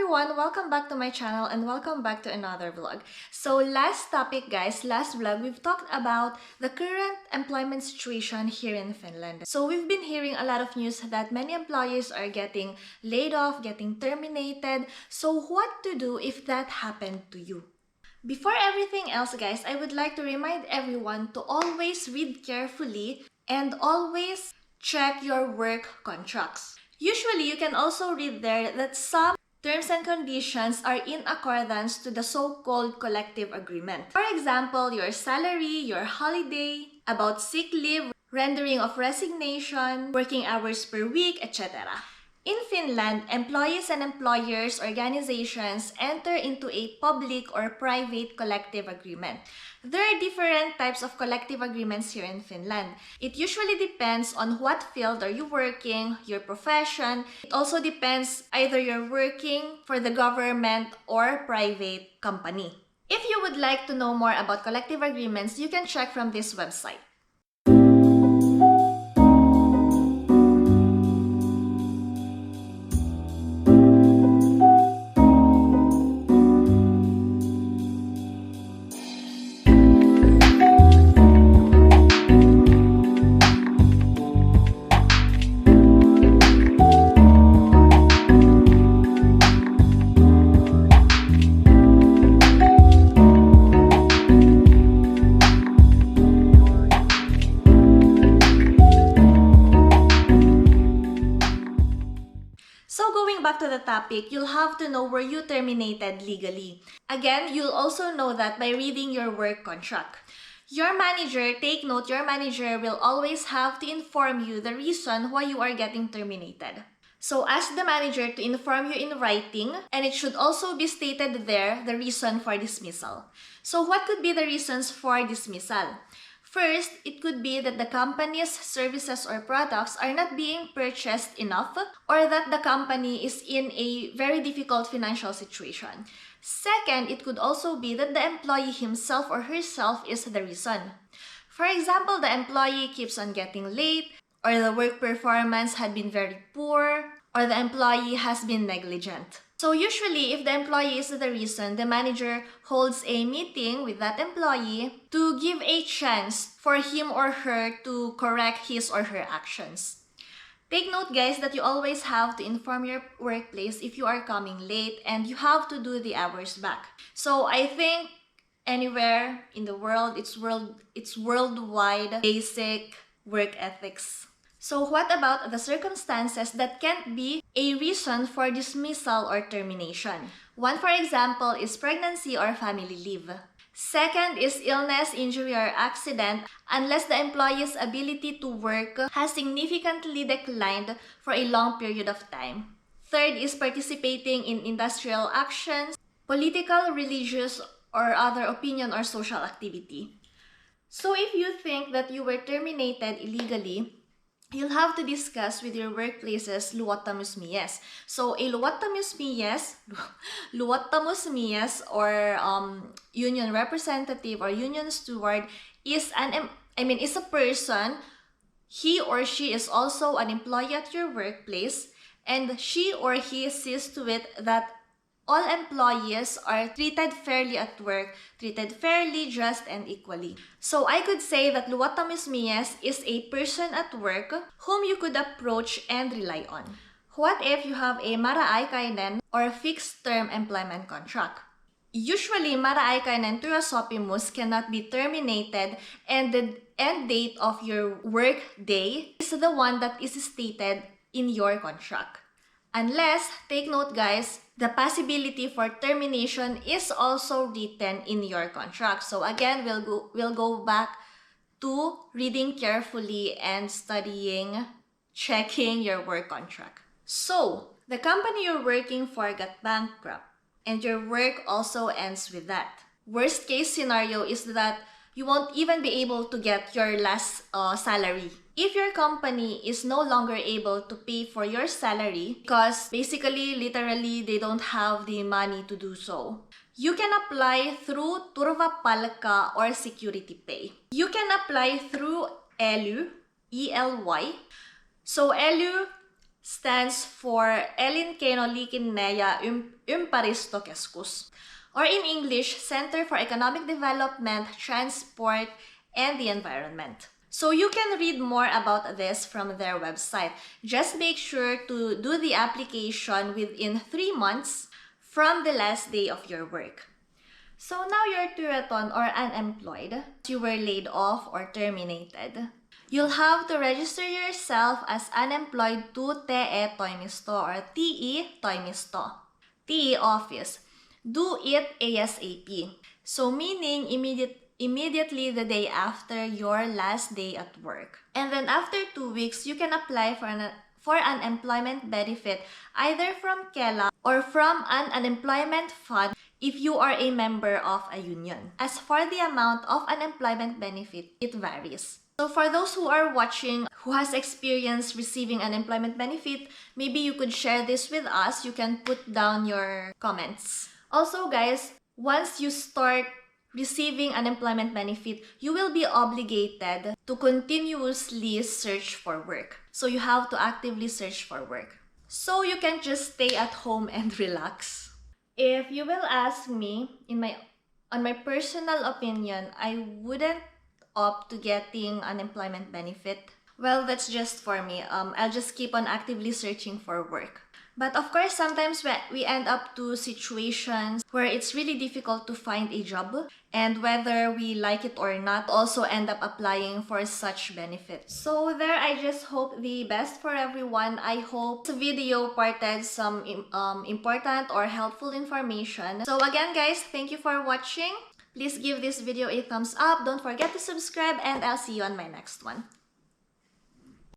everyone, welcome back to my channel and welcome back to another vlog. So last topic guys, last vlog, we've talked about the current employment situation here in Finland. So we've been hearing a lot of news that many employees are getting laid off, getting terminated. So what to do if that happened to you? Before everything else guys, I would like to remind everyone to always read carefully and always check your work contracts. Usually, you can also read there that some terms and conditions are in accordance to the so-called collective agreement. For example, your salary, your holiday, about sick leave, rendering of resignation, working hours per week, etc. In Finland, employees and employers organizations enter into a public or private collective agreement. There are different types of collective agreements here in Finland. It usually depends on what field are you working, your profession. It also depends either you're working for the government or private company. If you would like to know more about collective agreements, you can check from this website. So going back to the topic, you'll have to know were you terminated legally. Again, you'll also know that by reading your work contract. Your manager, take note, your manager will always have to inform you the reason why you are getting terminated. So ask the manager to inform you in writing, and it should also be stated there the reason for dismissal. So what could be the reasons for dismissal? First, it could be that the company's services or products are not being purchased enough or that the company is in a very difficult financial situation. Second, it could also be that the employee himself or herself is the reason. For example, the employee keeps on getting late, or the work performance had been very poor, or the employee has been negligent. So usually, if the employee is the reason, the manager holds a meeting with that employee to give a chance for him or her to correct his or her actions. Take note guys that you always have to inform your workplace if you are coming late, and you have to do the hours back. So I think anywhere in the world, it's worldwide basic work ethics. So what about the circumstances that can't be a reason for dismissal or termination? One, for example, is pregnancy or family leave. Second is illness, injury, or accident unless the employee's ability to work has significantly declined for a long period of time. Third is participating in industrial actions, political, religious, or other opinion or social activity. So if you think that you were terminated illegally, you'll have to discuss with your workplace's luottamus mies. So a luottamus mies or union representative or union steward is is a person. He or she is also an employee at your workplace, and she or he sees to it that all employees are treated fairly at work, treated fairly, just, and equally. So I could say that luottamus mies is a person at work whom you could approach and rely on. What if you have a määräaikainen or a fixed-term employment contract? Usually, määräaikainen työsopimus cannot be terminated, and the end date of your work day is the one that is stated in your contract. Unless, take note guys, the possibility for termination is also written in your contract. So again, we'll go back to reading carefully and studying, checking your work contract. So, the company you're working for got bankrupt, and your work also ends with that. Worst case scenario is that you won't even be able to get your last salary. If your company is no longer able to pay for your salary because basically, literally, they don't have the money to do so, you can apply through turvapalkka or security pay. You can apply through ELY, ELY. So ELY stands for Elinkeinoliikenne- Ympäristokeskus, or in English, Center for Economic Development, Transport, and the Environment. So you can read more about this from their website. Just make sure to do the application within 3 months from the last day of your work. So now you're tureton or unemployed, you were laid off or terminated. You'll have to register yourself as unemployed to TE Toimisto or TE Toimisto. TE office. Do it ASAP. So meaning immediately the day after your last day at work. And then after 2 weeks, you can apply for an employment benefit either from KELA or from an unemployment fund if you are a member of a union. As for the amount of unemployment benefit, it varies. So for those who are watching who has experienced receiving unemployment benefit, maybe you could share this with us. You can put down your comments. Also guys, once you start receiving unemployment benefit, you will be obligated to continuously search for work. So you have to actively search for work. So you can just stay at home and relax. If you will ask me, on my personal opinion, I wouldn't opt to getting unemployment benefit. Well, that's just for me. I'll just keep on actively searching for work. But of course, sometimes we end up to situations where it's really difficult to find a job, and whether we like it or not, also end up applying for such benefits. So there, I just hope the best for everyone. I hope this video imparted some important or helpful information. So again guys, thank you for watching. Please give this video a thumbs up. Don't forget to subscribe, and I'll see you on my next one.